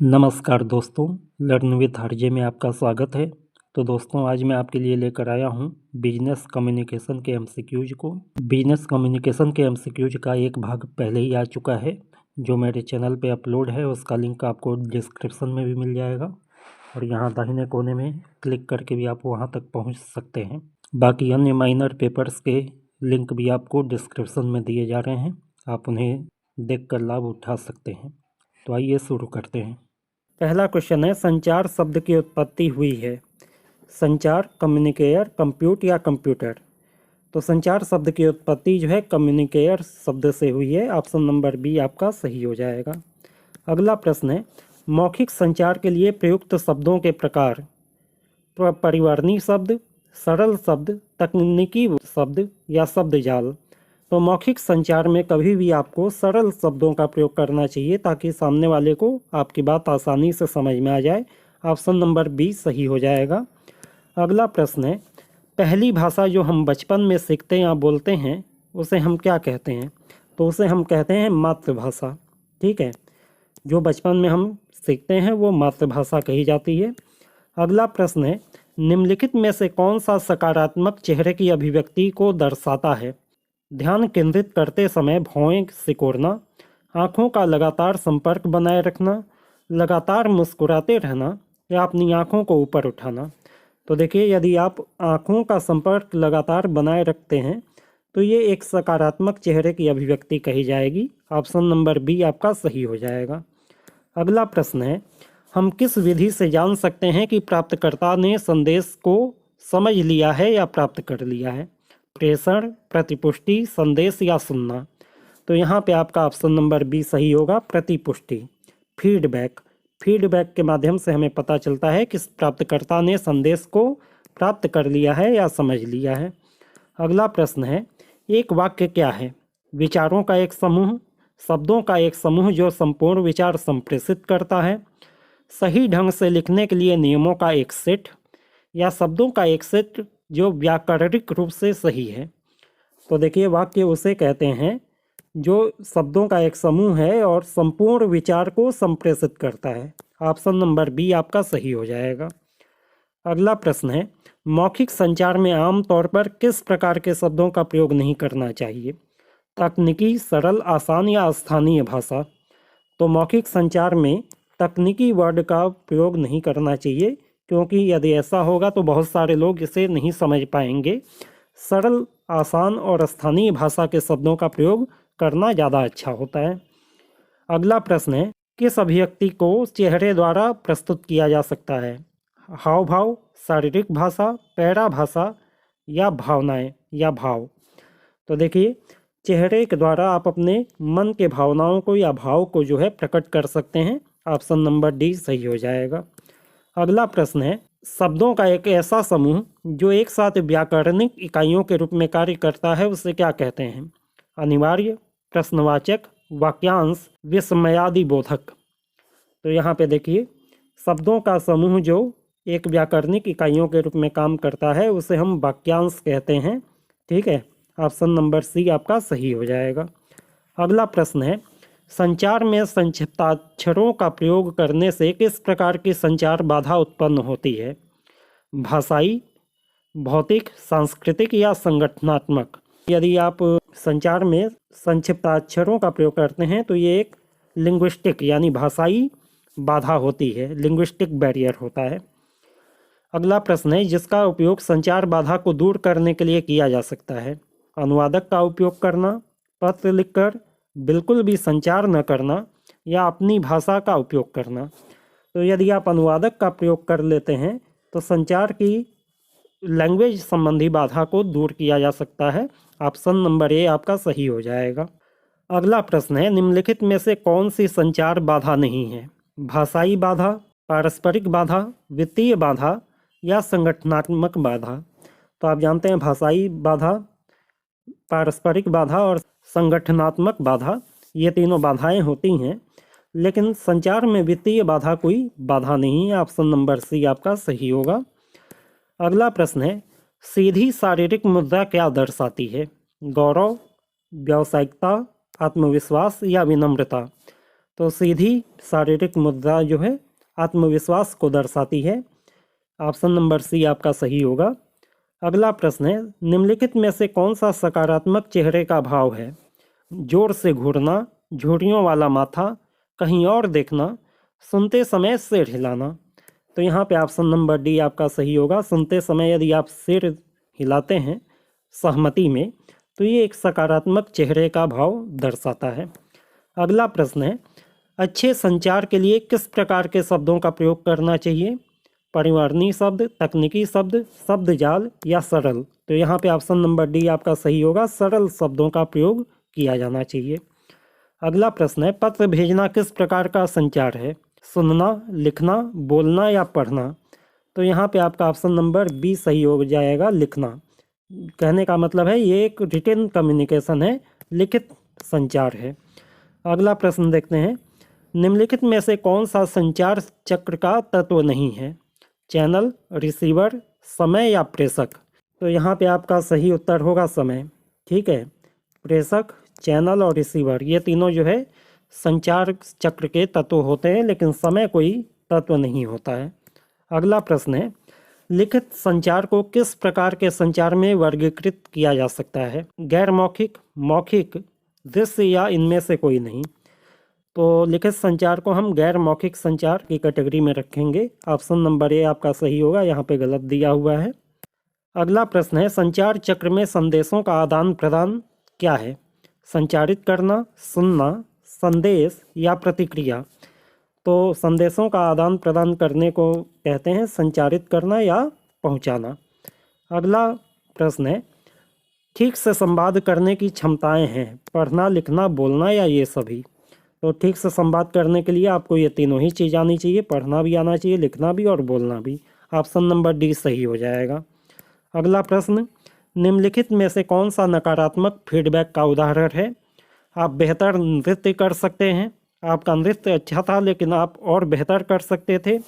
नमस्कार दोस्तों, learn with RJ में आपका स्वागत है। तो दोस्तों, आज मैं आपके लिए लेकर आया हूं बिजनेस कम्युनिकेशन के एमसीक्यूज को। बिजनेस कम्युनिकेशन के एमसीक्यूज का एक भाग पहले ही आ चुका है, जो मेरे चैनल पे अपलोड है। उसका लिंक आपको डिस्क्रिप्शन में भी मिल जाएगा और यहाँ दाहिने कोने में क्लिक करके भी आप वहाँ तक पहुँच सकते हैं। बाकी अन्य माइनर पेपर्स के लिंक भी आपको डिस्क्रिप्शन में दिए जा रहे हैं, आप उन्हें देख कर लाभ उठा सकते हैं। तो आइए शुरू करते हैं। पहला क्वेश्चन है, संचार शब्द की उत्पत्ति हुई है। संचार, कम्युनिकेयर, कंप्यूट या कंप्यूटर। तो संचार शब्द की उत्पत्ति जो है कम्युनिकेयर शब्द से हुई है। ऑप्शन नंबर बी आपका सही हो जाएगा। अगला प्रश्न है, मौखिक संचार के लिए प्रयुक्त शब्दों के प्रकार। परिवर्णी शब्द, सरल शब्द, तकनीकी शब्द या शब्द जाल। तो मौखिक संचार में कभी भी आपको सरल शब्दों का प्रयोग करना चाहिए ताकि सामने वाले को आपकी बात आसानी से समझ में आ जाए। ऑप्शन नंबर बी सही हो जाएगा। अगला प्रश्न है, पहली भाषा जो हम बचपन में सीखते या बोलते हैं उसे हम क्या कहते हैं। तो उसे हम कहते हैं मातृभाषा। ठीक है, जो बचपन में हम सीखते हैं वो मातृभाषा कही जाती है। अगला प्रश्न है, निम्नलिखित में से कौन सा सकारात्मक चेहरे की अभिव्यक्ति को दर्शाता है। ध्यान केंद्रित करते समय भौहें सिकोड़ना, आँखों का लगातार संपर्क बनाए रखना, लगातार मुस्कुराते रहना या अपनी आँखों को ऊपर उठाना। तो देखिए, यदि आप आँखों का संपर्क लगातार बनाए रखते हैं तो ये एक सकारात्मक चेहरे की अभिव्यक्ति कही जाएगी। ऑप्शन नंबर बी आपका सही हो जाएगा। अगला प्रश्न है, हम किस विधि से जान सकते हैं कि प्राप्तकर्ता ने संदेश को समझ लिया है या प्राप्त कर लिया है। प्रेषण, प्रतिपुष्टि, संदेश या सुनना। तो यहाँ पे आपका ऑप्शन नंबर बी सही होगा, प्रतिपुष्टि। फीडबैक, फीडबैक के माध्यम से हमें पता चलता है कि प्राप्तकर्ता ने संदेश को प्राप्त कर लिया है या समझ लिया है। अगला प्रश्न है, एक वाक्य क्या है। विचारों का एक समूह, शब्दों का एक समूह जो संपूर्ण विचार संप्रेषित करता है, सही ढंग से लिखने के लिए नियमों का एक सेट, या शब्दों का एक सेट जो व्याकरणिक रूप से सही है। तो देखिए, वाक्य उसे कहते हैं जो शब्दों का एक समूह है और संपूर्ण विचार को संप्रेषित करता है। ऑप्शन नंबर बी आपका सही हो जाएगा। अगला प्रश्न है, मौखिक संचार में आमतौर पर किस प्रकार के शब्दों का प्रयोग नहीं करना चाहिए। तकनीकी, सरल, आसान या स्थानीय भाषा। तो मौखिक संचार में तकनीकी वर्ड का प्रयोग नहीं करना चाहिए, क्योंकि यदि ऐसा होगा तो बहुत सारे लोग इसे नहीं समझ पाएंगे। सरल, आसान और स्थानीय भाषा के शब्दों का प्रयोग करना ज़्यादा अच्छा होता है। अगला प्रश्न है, किस अभिव्यक्ति को चेहरे द्वारा प्रस्तुत किया जा सकता है। हाव भाव, शारीरिक भाषा, पैरा भाषा या भावनाएं या भाव। तो देखिए, चेहरे के द्वारा आप अपने मन के भावनाओं को या भाव को जो है प्रकट कर सकते हैं। ऑप्शन नंबर डी सही हो जाएगा। अगला प्रश्न है, शब्दों का एक ऐसा समूह जो एक साथ व्याकरणिक इकाइयों के रूप में कार्य करता है उसे क्या कहते हैं। अनिवार्य, प्रश्नवाचक, वाक्यांश, विस्मयादि बोधक। तो यहाँ पे देखिए, शब्दों का समूह जो एक व्याकरणिक इकाइयों के रूप में काम करता है उसे हम वाक्यांश कहते हैं। ठीक है, ऑप्शन नंबर सी आपका सही हो जाएगा। अगला प्रश्न है, संचार में संक्षिप्ताक्षरों का प्रयोग करने से किस प्रकार की संचार बाधा उत्पन्न होती है। भाषाई, भौतिक, सांस्कृतिक या संगठनात्मक। यदि आप संचार में संक्षिप्ताक्षरों का प्रयोग करते हैं तो ये एक लिंग्विस्टिक यानी भाषाई बाधा होती है, लिंग्विस्टिक बैरियर होता है। अगला प्रश्न है, जिसका उपयोग संचार बाधा को दूर करने के लिए किया जा सकता है। अनुवादक का उपयोग करना, पत्र लिखकर, बिल्कुल भी संचार न करना या अपनी भाषा का उपयोग करना। तो यदि आप अनुवादक का प्रयोग कर लेते हैं तो संचार की लैंग्वेज संबंधी बाधा को दूर किया जा सकता है। ऑप्शन नंबर ए आपका सही हो जाएगा। अगला प्रश्न है, निम्नलिखित में से कौन सी संचार बाधा नहीं है। भाषाई बाधा, पारस्परिक बाधा, वित्तीय बाधा या संगठनात्मक बाधा। तो आप जानते हैं भाषाई बाधा, पारस्परिक बाधा और संगठनात्मक बाधा, ये तीनों बाधाएं होती हैं, लेकिन संचार में वित्तीय बाधा कोई बाधा नहीं है। ऑप्शन नंबर सी आपका सही होगा। अगला प्रश्न है, सीधी शारीरिक मुद्रा क्या दर्शाती है। गौरव, व्यावसायिकता, आत्मविश्वास या विनम्रता। तो सीधी शारीरिक मुद्रा जो है आत्मविश्वास को दर्शाती है। ऑप्शन नंबर सी आपका सही होगा। अगला प्रश्न है, निम्नलिखित में से कौन सा सकारात्मक चेहरे का भाव है? जोर से घूरना, झुर्रियों वाला माथा, कहीं और देखना, सुनते समय सिर हिलाना। तो यहाँ पे ऑप्शन नंबर डी आपका सही होगा। सुनते समय यदि आप सिर हिलाते हैं सहमति में तो ये एक सकारात्मक चेहरे का भाव दर्शाता है। अगला प्रश्न है, अच्छे संचार के लिए किस प्रकार के शब्दों का प्रयोग करना चाहिए? परिवर्णी शब्द, तकनीकी शब्द, शब्द जाल या सरल? तो यहाँ पे ऑप्शन नंबर डी आपका सही होगा। सरल शब्दों का प्रयोग किया जाना चाहिए। अगला प्रश्न है, पत्र भेजना किस प्रकार का संचार है? सुनना, लिखना, बोलना या पढ़ना? तो यहाँ पे आपका ऑप्शन नंबर बी सही हो जाएगा, लिखना। कहने का मतलब है ये एक रिटन कम्युनिकेशन है, लिखित संचार है। अगला प्रश्न देखते हैं, निम्नलिखित में से कौन सा संचार चक्र का तत्व नहीं है? चैनल, रिसीवर, समय या प्रेषक? तो यहाँ पे आपका सही उत्तर होगा समय। ठीक है, प्रेषक, चैनल और रिसीवर ये तीनों जो है संचार चक्र के तत्व होते हैं, लेकिन समय कोई तत्व नहीं होता है। अगला प्रश्न है, लिखित संचार को किस प्रकार के संचार में वर्गीकृत किया जा सकता है? गैर मौखिक, मौखिक, दृश्य या इनमें से कोई नहीं? तो लिखित संचार को हम गैर मौखिक संचार की कैटेगरी में रखेंगे। ऑप्शन नंबर ए आपका सही होगा, यहाँ पे गलत दिया हुआ है। अगला प्रश्न है, संचार चक्र में संदेशों का आदान प्रदान क्या है? संचारित करना, सुनना, संदेश या प्रतिक्रिया? तो संदेशों का आदान प्रदान करने को कहते हैं संचारित करना या पहुंचाना। अगला प्रश्न है, ठीक से संवाद करने की क्षमताएं हैं? पढ़ना, लिखना, बोलना या ये सभी? तो ठीक से संवाद करने के लिए आपको ये तीनों ही चीज़ आनी चाहिए, पढ़ना भी आना चाहिए, लिखना भी और बोलना भी। ऑप्शन नंबर डी सही हो जाएगा। अगला प्रश्न, निम्नलिखित में से कौन सा नकारात्मक फीडबैक का उदाहरण है? आप बेहतर नृत्य कर सकते हैं, आपका नृत्य अच्छा था लेकिन आप और बेहतर कर सकते थे,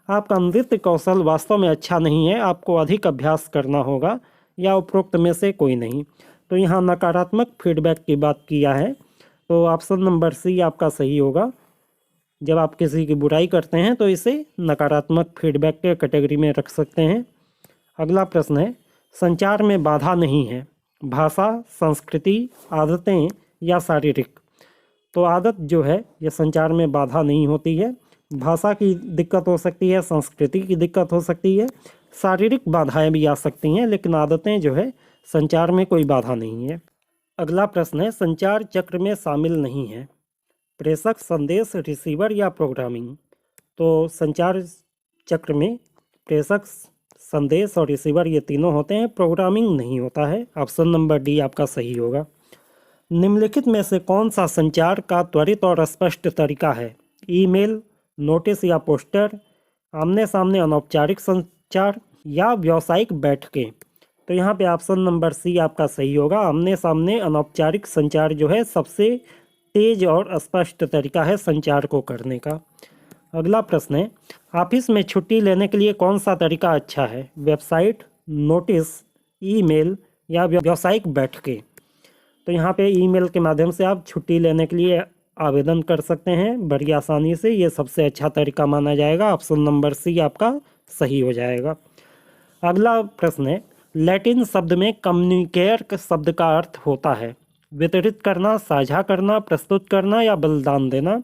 आपका नृत्य कौशल वास्तव में अच्छा नहीं है, आपको अधिक अभ्यास करना होगा, या उपरोक्त में से कोई नहीं? तो यहाँ नकारात्मक फीडबैक की बात किया है, तो ऑप्शन नंबर सी आपका सही होगा। जब आप किसी की बुराई करते हैं तो इसे नकारात्मक फीडबैक के कैटेगरी में रख सकते हैं। अगला प्रश्न है, संचार में बाधा नहीं है? भाषा, संस्कृति, आदतें या शारीरिक? तो आदत जो है ये संचार में बाधा नहीं होती है। भाषा की दिक्कत हो सकती है, संस्कृति की दिक्कत हो सकती है, शारीरिक बाधाएं भी आ सकती हैं, लेकिन आदतें जो है संचार में कोई बाधा नहीं है। अगला प्रश्न है, संचार चक्र में शामिल नहीं है? प्रेषक, संदेश, रिसीवर या प्रोग्रामिंग? तो संचार चक्र में प्रेषक, संदेश और रिसीवर ये तीनों होते हैं, प्रोग्रामिंग नहीं होता है। ऑप्शन नंबर डी आपका सही होगा। निम्नलिखित में से कौन सा संचार का त्वरित और स्पष्ट तरीका है? ईमेल, नोटिस या पोस्टर, आमने सामने अनौपचारिक संचार या व्यावसायिक बैठकें? तो यहाँ पे ऑप्शन नंबर सी आपका सही होगा। आमने सामने अनौपचारिक संचार जो है सबसे तेज और स्पष्ट तरीका है संचार को करने का। अगला प्रश्न है, ऑफिस में छुट्टी लेने के लिए कौन सा तरीका अच्छा है? वेबसाइट, नोटिस, ईमेल या व्यावसायिक बैठकें? तो यहाँ पे ईमेल के माध्यम से आप छुट्टी लेने के लिए आवेदन कर सकते हैं बड़ी आसानी से, ये सबसे अच्छा तरीका माना जाएगा। ऑप्शन नंबर सी आपका सही हो जाएगा। अगला प्रश्न है, लैटिन शब्द में कम्युनिकेयर शब्द का अर्थ होता है? वितरित करना, साझा करना, प्रस्तुत करना या बलिदान देना?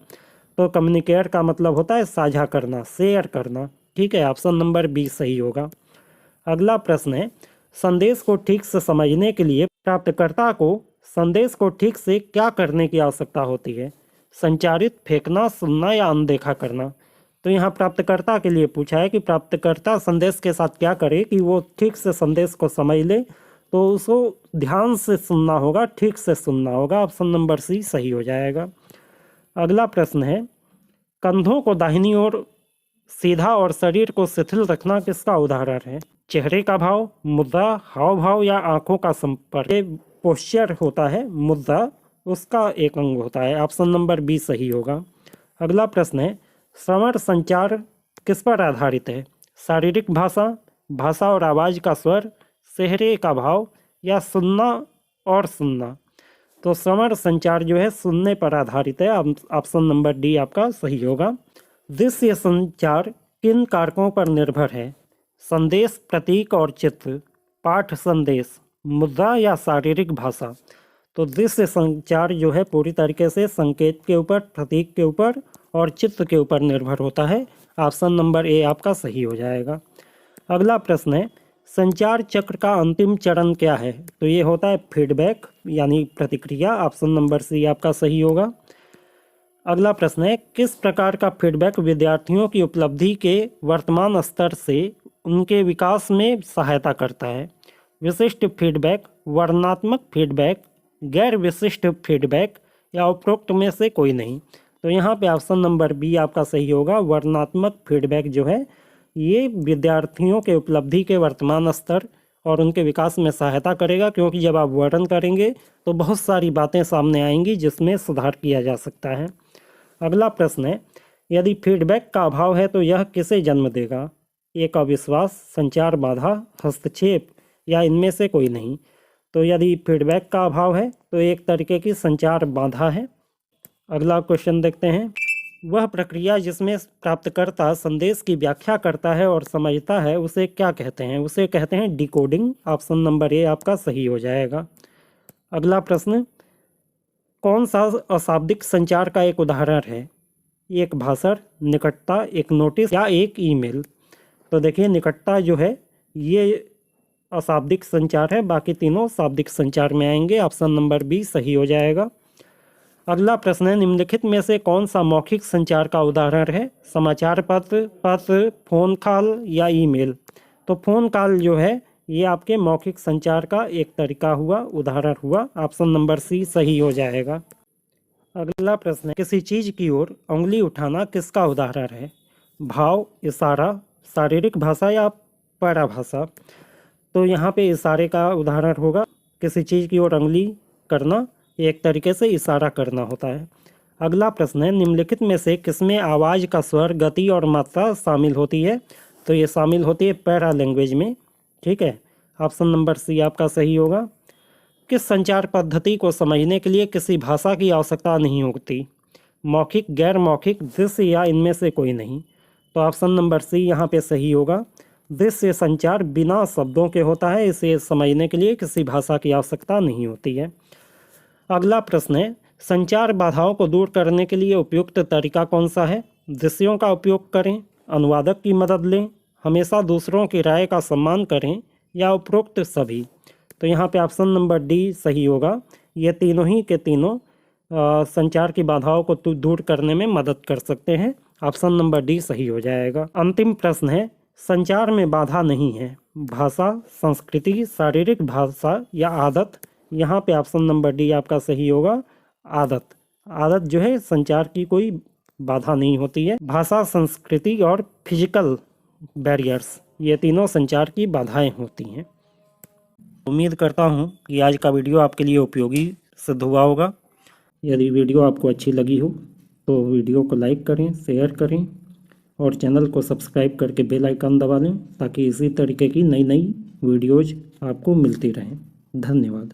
तो कम्युनिकेयर का मतलब होता है साझा करना, शेयर करना। ठीक है, ऑप्शन नंबर बी सही होगा। अगला प्रश्न है, संदेश को ठीक से समझने के लिए प्राप्तकर्ता को संदेश को ठीक से क्या करने की आवश्यकता होती है? संचारित, फेंकना, सुनना या अनदेखा करना? तो यहाँ प्राप्तकर्ता के लिए पूछा है कि प्राप्तकर्ता संदेश के साथ क्या करे कि वो ठीक से संदेश को समझ ले। तो उसको ध्यान से सुनना होगा, ठीक से सुनना होगा। ऑप्शन नंबर सी सही हो जाएगा। अगला प्रश्न है, कंधों को दाहिनी ओर सीधा और शरीर को शिथिल रखना किसका उदाहरण है? चेहरे का भाव, मुद्रा, हाव भाव या आंखों का संपर्क? पोस्चर होता है, मुद्रा उसका एक अंग होता है। ऑप्शन नंबर बी सही होगा। अगला प्रश्न है, श्रवण संचार किस पर आधारित है? शारीरिक भाषा, भाषा और आवाज़ का स्वर, चेहरे का भाव या सुनना और सुनना? तो श्रवण संचार जो है सुनने पर आधारित है। ऑप्शन नंबर डी आपका सही होगा। दृश्य संचार किन कारकों पर निर्भर है? संदेश, प्रतीक और चित्र, पाठ संदेश, मुद्रा या शारीरिक भाषा। तो दृश्य संचार जो है पूरी तरीके से संकेत के ऊपर, प्रतीक के ऊपर और चित्र के ऊपर निर्भर होता है। ऑप्शन नंबर ए आपका सही हो जाएगा। अगला प्रश्न है, संचार चक्र का अंतिम चरण क्या है? तो ये होता है फीडबैक यानी प्रतिक्रिया। ऑप्शन नंबर सी आपका सही होगा। अगला प्रश्न है, किस प्रकार का फीडबैक विद्यार्थियों की उपलब्धि के वर्तमान स्तर से उनके विकास में सहायता करता है? विशिष्ट फीडबैक, वर्णनात्मक फीडबैक, गैर विशिष्ट फीडबैक या उपरोक्त में से कोई नहीं। तो यहाँ पे ऑप्शन नंबर बी आपका सही होगा। वर्णनात्मक फीडबैक जो है ये विद्यार्थियों के उपलब्धि के वर्तमान स्तर और उनके विकास में सहायता करेगा, क्योंकि जब आप वर्णन करेंगे तो बहुत सारी बातें सामने आएंगी जिसमें सुधार किया जा सकता है। अगला प्रश्न है, यदि फीडबैक का अभाव है तो यह किसे जन्म देगा? एक अविश्वास, संचार बाधा, हस्तक्षेप या इनमें से कोई नहीं। तो यदि फीडबैक का अभाव है तो एक तरीके की संचार बाधा है। अगला क्वेश्चन देखते हैं, वह प्रक्रिया जिसमें प्राप्तकर्ता संदेश की व्याख्या करता है और समझता है उसे क्या कहते हैं? उसे कहते हैं डिकोडिंग। ऑप्शन नंबर ए आपका सही हो जाएगा। अगला प्रश्न, कौन सा अशाब्दिक संचार का एक उदाहरण है? एक भाषण, निकटता, एक नोटिस या एक ईमेल। तो देखिए निकटता जो है ये अशाब्दिक संचार है, बाकी तीनों शाब्दिक संचार में आएंगे। ऑप्शन नंबर बी सही हो जाएगा। अगला प्रश्न है, निम्नलिखित में से कौन सा मौखिक संचार का उदाहरण है? समाचार पत्र, फोन कॉल या ईमेल। तो फोन कॉल जो है ये आपके मौखिक संचार का एक तरीका हुआ, उदाहरण हुआ। ऑप्शन नंबर सी सही हो जाएगा। अगला प्रश्न है, किसी चीज की ओर उंगली उठाना किसका उदाहरण है? भाव, इशारा, शारीरिक भाषा या पराभाषा। तो यहाँ पे इशारे का उदाहरण होगा। किसी चीज़ की ओर उंगली करना एक तरीके से इशारा करना होता है। अगला प्रश्न है, निम्नलिखित में से किसमें आवाज़ का स्वर, गति और मात्रा शामिल होती है? तो ये शामिल होती है पैरा लैंग्वेज में। ठीक है, ऑप्शन नंबर सी आपका सही होगा। किस संचार पद्धति को समझने के लिए किसी भाषा की आवश्यकता नहीं होती? मौखिक, गैर मौखिक, दृश्य या इनमें से कोई नहीं। तो ऑप्शन नंबर सी यहाँ पे सही होगा। दृश्य संचार बिना शब्दों के होता है, इसे समझने के लिए किसी भाषा की आवश्यकता नहीं होती है। अगला प्रश्न है, संचार बाधाओं को दूर करने के लिए उपयुक्त तरीका कौन सा है? दृश्यों का उपयोग करें, अनुवादक की मदद लें, हमेशा दूसरों की राय का सम्मान करें या उपरोक्त सभी। तो यहाँ पे ऑप्शन नंबर डी सही होगा। ये तीनों ही के तीनों संचार की बाधाओं को दूर करने में मदद कर सकते हैं। ऑप्शन नंबर डी सही हो जाएगा। अंतिम प्रश्न है, संचार में बाधा नहीं है, भाषा, संस्कृति, शारीरिक भाषा या आदत। यहाँ पे ऑप्शन नंबर डी आपका सही होगा। आदत जो है संचार की कोई बाधा नहीं होती है। भाषा, संस्कृति और फिजिकल बैरियर्स ये तीनों संचार की बाधाएं होती हैं। उम्मीद करता हूँ कि आज का वीडियो आपके लिए उपयोगी सिद्ध हुआ होगा। यदि वीडियो आपको अच्छी लगी हो तो वीडियो को लाइक करें, शेयर करें और चैनल को सब्सक्राइब करके बेल आइकन दबा लें, ताकि इसी तरीके की नई नई वीडियोज़ आपको मिलती रहें। धन्यवाद।